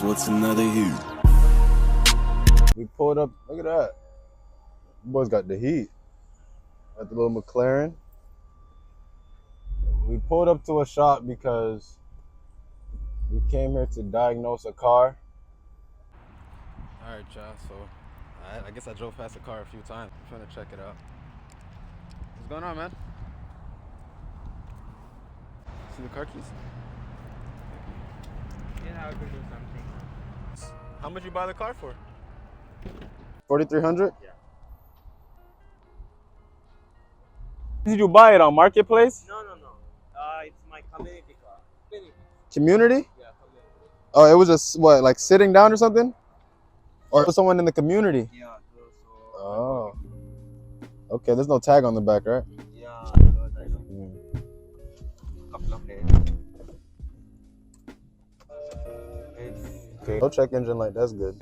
what's another you? We pulled up, look at that. The boys got the heat. Got the little McLaren. We pulled up to a shop because we came here to diagnose a car. All right, y'all, so I guess I drove past the car a few times. I'm trying to check it out. What's going on, man? See the car keys? Yeah, I could do something. How much you buy the car for? 4,300? Yeah. Did you buy it on Marketplace? No. It's my community car. Community? Yeah, community. Oh, it was just what, like sitting down or something? Or someone in the community? Yeah, so Oh. Okay, there's no tag on the back, right? yeah, because I don't couple of days. Okay. No check engine light, that's good.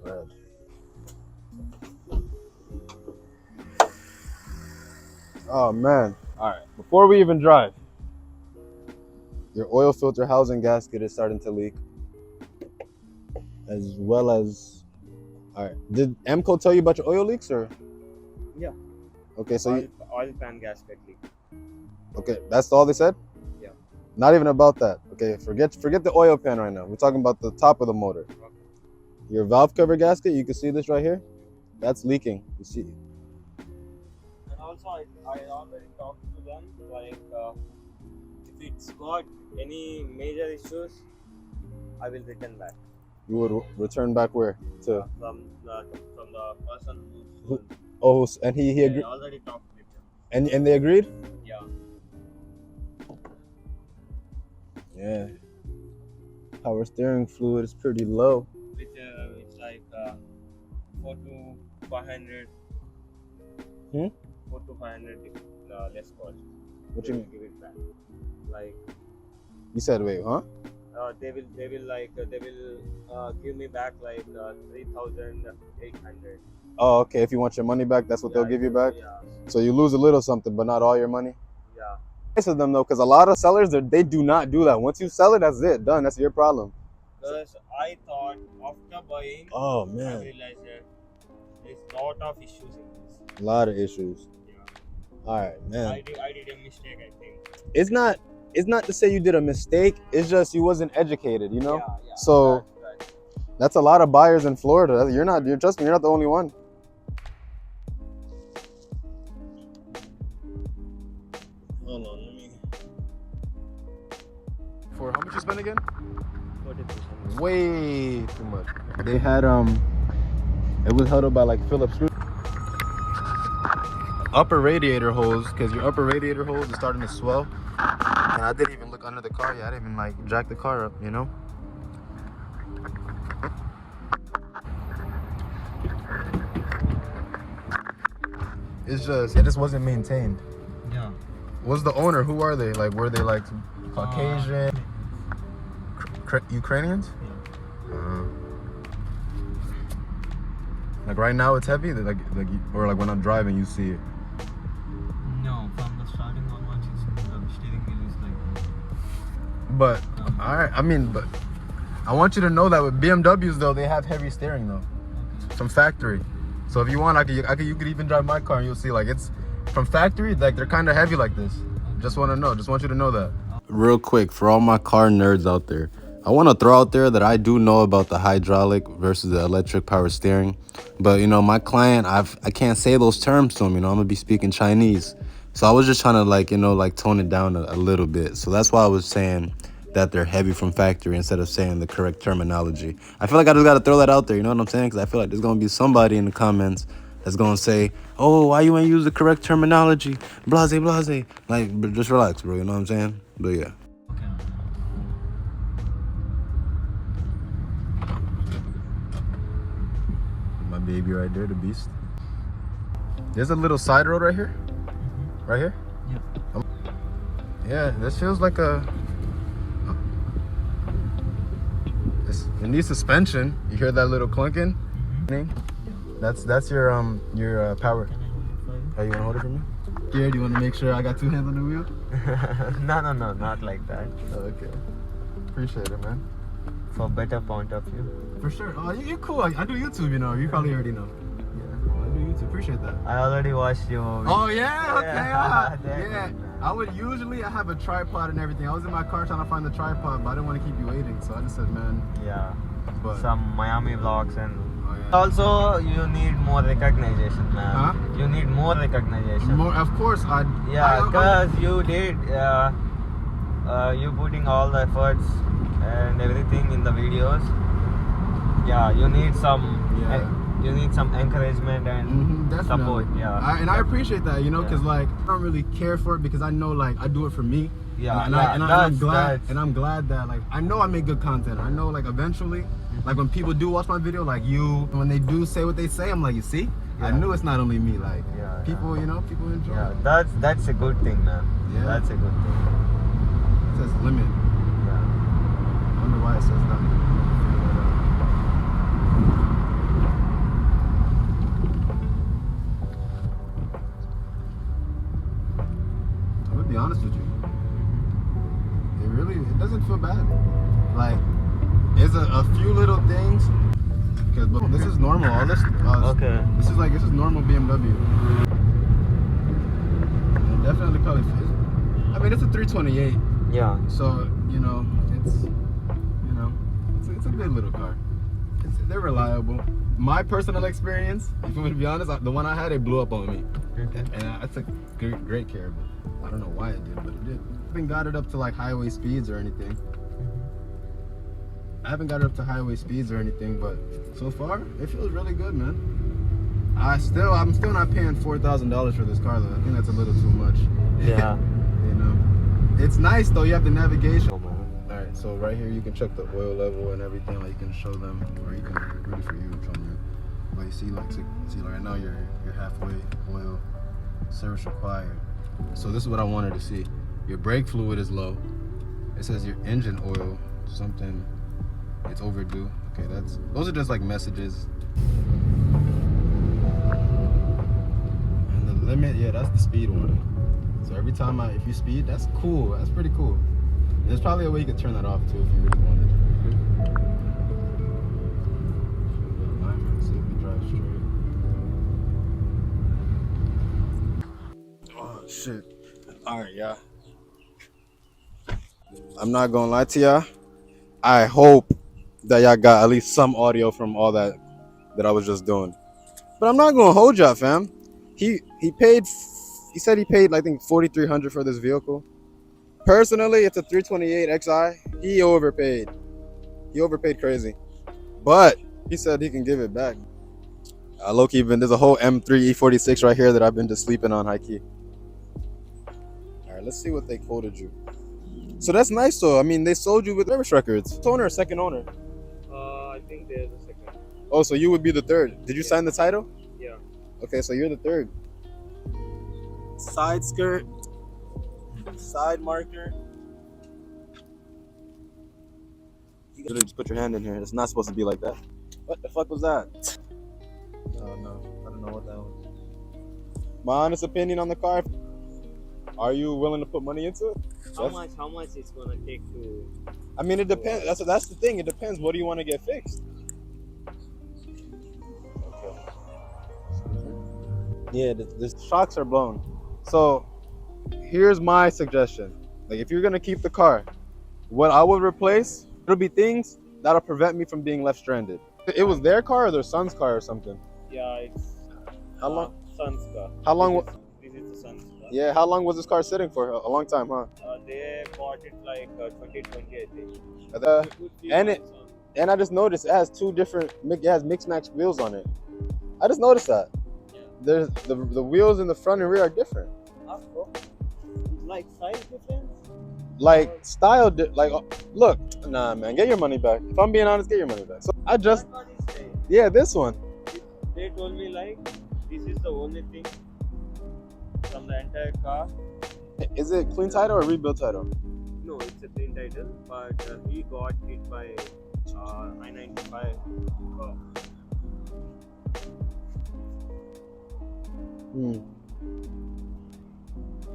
Red. Oh man. Alright, before we even drive, your oil filter housing gasket is starting to leak. As well as, alright. Did Emco tell you about your oil leaks or? Yeah. Okay, so oil pan gasket leak. okay, that's all they said? Yeah. Not even about that. Okay, forget the oil pan right now. We're talking about the top of the motor. Okay. Your valve cover gasket, you can see this right here. That's leaking. You see. And also, I already talked to them. Like, if it's got any major issues, I will return back. You would return back where? To From the person who. oh, and he agreed. I already talked with them. And they agreed? Yeah. Yeah. Power steering fluid is pretty low. Which it's like 4 to 500. 4 to 500 less cost. What They you will mean? give it back. Like You said wait, huh? they will give me back like 3,800. Oh, okay. If you want your money back, that's what they'll give you back. Yeah. So you lose a little something, but not all your money. Yeah. Nice of them though, because a lot of sellers they do not do that. Once you sell it, that's it, done. That's your problem. Because I thought after buying, Oh I man, realized that there's a lot of issues in this. a lot of issues. Yeah. All right, man. I did a mistake, I think. It's not to say you did a mistake. It's just you wasn't educated, you know. Yeah. So Right. that's a lot of buyers in Florida. Trust me, you're not the only one. Hold on, let me. For how much you spend again? 40%. Way too much. They had it was held up by like Phillips screw. Upper radiator hose, because your upper radiator hose is starting to swell. And I didn't even look under the car yet. I didn't even like jack the car up, you know? It just wasn't maintained. Yeah. What's the owner? Who are they? Like, were they like Caucasian? Ukrainians? Yeah. Like right now it's heavy? Or like when I'm driving you see it? No, from the starting onwards, the steering wheel is like. But, alright, but I want you to know that with BMWs though, they have heavy steering though. Okay. From factory. So if you want, you could even drive my car and you'll see like it's from factory, like they're kind of heavy like this. Just want you to know that. Real quick, for all my car nerds out there, I want to throw out there that I do know about the hydraulic versus the electric power steering. But, my client, I can't say those terms to him, I'm going to be speaking Chinese. So I was just trying to tone it down a little bit. So that's why I was saying that they're heavy from factory instead of saying the correct terminology. I feel like I just got to throw that out there, you know what I'm saying? Because I feel like there's going to be somebody in the comments that's going to say, oh, why you ain't use the correct terminology? Blase, blase. Like, just relax, bro, you know what I'm saying? But yeah. My baby right there, the beast. There's a little side road right here. Right here? Yeah. Yeah, this feels like it needs suspension. You hear that little clunking? That's your power. Can I hold it for you? Oh, you wanna hold it for me? Yeah, do you wanna make sure I got two hands on the wheel? No, not like that. Oh, okay. appreciate it, man. for better point of view. For sure. Oh, you're cool. I do YouTube, you know. You probably already know. Yeah. I do YouTube. Appreciate that. I already watched your video. Oh yeah, okay. Yeah. I would usually I have a tripod and everything. I was in my car trying to find the tripod, but I didn't want to keep you waiting, so I just said, man. Yeah. But Some Miami vlogs and oh, yeah. also you need more recognition, man. Huh? You need more recognition. More, of course, Yeah, because you did. You putting all the efforts and everything in the videos. Yeah, you need some. Yeah. You need some encouragement and definitely. support. Yeah. I appreciate that, you know, Yeah. because like I don't really care for it because I know like I do it for me. Yeah, and I'm glad that like I know I make good content. I know like eventually, like when people do watch my video, like you, when they do say what they say, I'm like, you see, I Yeah. knew it's not only me. Like Yeah, people, you know, people enjoy. Yeah, it. that's a good thing, man. Yeah. That's a good thing. It says limit. Yeah. I wonder why it says that. I'm gonna be honest with you. It doesn't feel bad. Like, it's a few little things. Cause but this is normal. All this. Okay. This is normal BMW. And it definitely probably fits. I mean, it's a 328. Yeah. So you know, it's a good little car. They're reliable. My personal experience, if I'm gonna be honest, the one I had, it blew up on me, and I took great care of it. I don't know why it did, but it did. I haven't got it up to like highway speeds or anything. But so far it feels really good, man. I'm still not paying $4,000 for this car though. I think that's a little too much. Yeah. You know, it's nice though. You have the navigation. Alright, so right here you can check the oil level and everything. Like you can show them, or you can ready for you from you. But you see, like right now you're halfway oil, service required. So this is what I wanted to see. Your brake fluid is low. It says your engine oil something, it's overdue. Okay, those are just like messages. And the limit, yeah, that's the speed warning. So every time if you speed, that's cool. That's pretty cool. And there's probably a way you could turn that off too if you really wanted. See if we drive straight. Oh shit. Alright, yeah. I'm not gonna lie to y'all. I hope that y'all got at least some audio from all that I was just doing. But I'm not gonna hold y'all, fam. He said he paid I think $4,300 for this vehicle. Personally, it's a 328 Xi. He overpaid crazy. But he said he can give it back. Low-key, there's a whole M3 E46 right here that I've been just sleeping on high-key. Alright, let's see what they quoted you. So that's nice though. I mean, they sold you with service records. First owner or second owner? I think they're the second. Oh, so you would be the third. Did you sign the title? Yeah. Okay, so you're the third. Side skirt, side marker. You gotta just put your hand in here. It's not supposed to be like that. What the fuck was that? Oh no, I don't know what that was. My honest opinion on the car. Are you willing to put money into it? How much it's gonna take to? I mean, it depends. That's the thing. It depends. What do you want to get fixed? Okay. Yeah, the shocks are blown. So, here's my suggestion. Like, if you're gonna keep the car, what I would replace, it'll be things that'll prevent me from being left stranded. It was their car or their son's car or something. Yeah, it's How long? son's car. How long? This is the son's car. Yeah, how long was this car sitting for? A long time, huh? They bought it like 2020, I think. And I just noticed it has it has mixed match wheels on it. I just noticed that. Yeah. There's the wheels in the front and rear are different. Like size difference? Like style, look, nah, man, get your money back. If I'm being honest, get your money back. So I just, yeah, this one. They told me like this is the only thing from the entire car. Is it clean title or rebuild title? No, it's a clean title, but he got it by I-95. Hmm.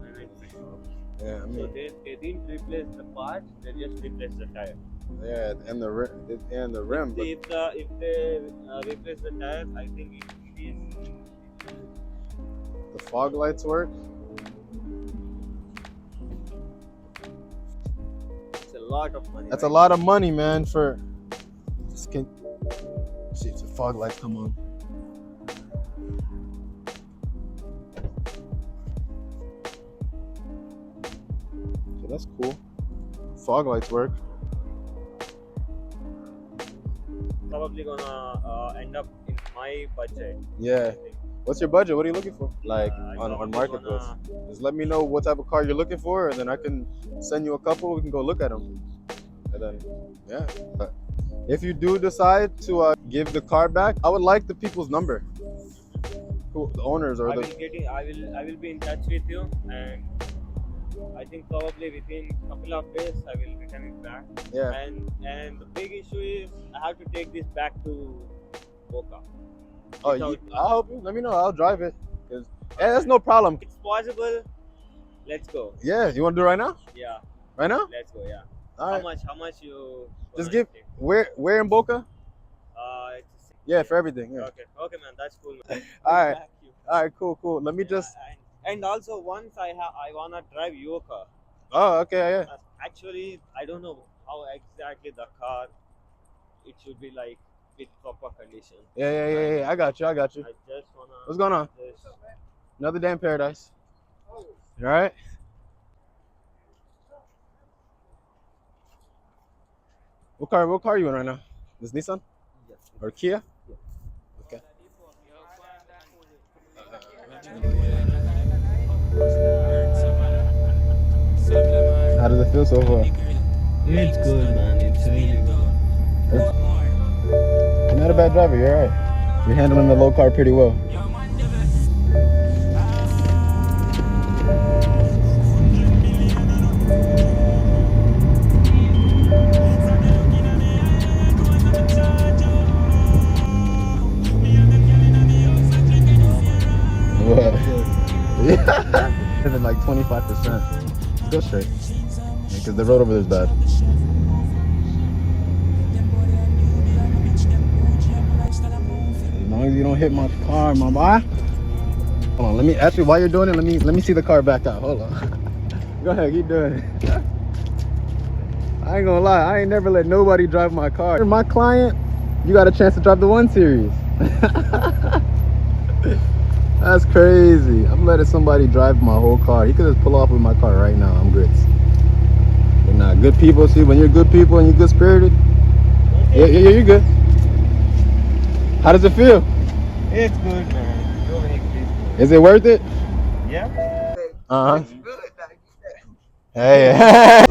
I-95. Yeah, I So they didn't replace the parts, they just replaced the tire. Yeah, and the rim. But If they replace the tires, I think it is. the fog lights work. It's a lot of money. That's a lot of money, man. For this can see if the fog lights come on. So that's cool. Fog lights work. Probably gonna end up in my budget. Yeah. What's your budget? What are you looking for? Like I on probably Marketplace. gonna- Just let me know what type of car you're looking for, and then I can send you a couple. We can go look at them. And then, yeah. But if you do decide to give the car back, I would like the people's number, the owners or I the. will be in touch with you, and I think probably within a couple of days I will return it back. Yeah. And the big issue is I have to take this back to Boca. Oh, I'll help you. Let me know. I'll drive it. Cause that's no problem. It's possible. Let's go. Yeah. You want to do it right now? Yeah. Right now? Let's go. Yeah. All right. How much you? Just gonna give. take? Where in Boca? It's Yeah, for everything. Yeah. Okay, man. That's cool. Man. All right. Thank you. All right. Cool. Let me just. And also once I wanna drive your car. Oh, okay. Yeah. Actually, I don't know how exactly the car. It should be like with proper condition. Yeah. I got you. I just wanna. What's going on? Just, Another day in paradise. You all right? What car are you in right now? This Nissan? yes. Or Kia? Okay. How does it feel so far? It's good, man. It's really good. You're not a bad driver, you're alright. You're handling the low car pretty well. What? Yeah. It's like 25%. Go straight. Because the road over there is bad. As long as you don't hit my car, my boy. Hold on, let me actually while you're doing it, let me see the car back out. Hold on. Go ahead, keep doing it. I ain't gonna lie, I ain't never let nobody drive my car. You're my client, you got a chance to drive the 1 Series. That's crazy. I'm letting somebody drive my whole car. He could just pull off with my car right now. I'm grits. But nah, good people. See, when you're good people and you're good spirited, yeah, you're good. How does it feel? It's good, man. Your vehicle is good. Is it worth it? Yeah. Uh huh. Hey.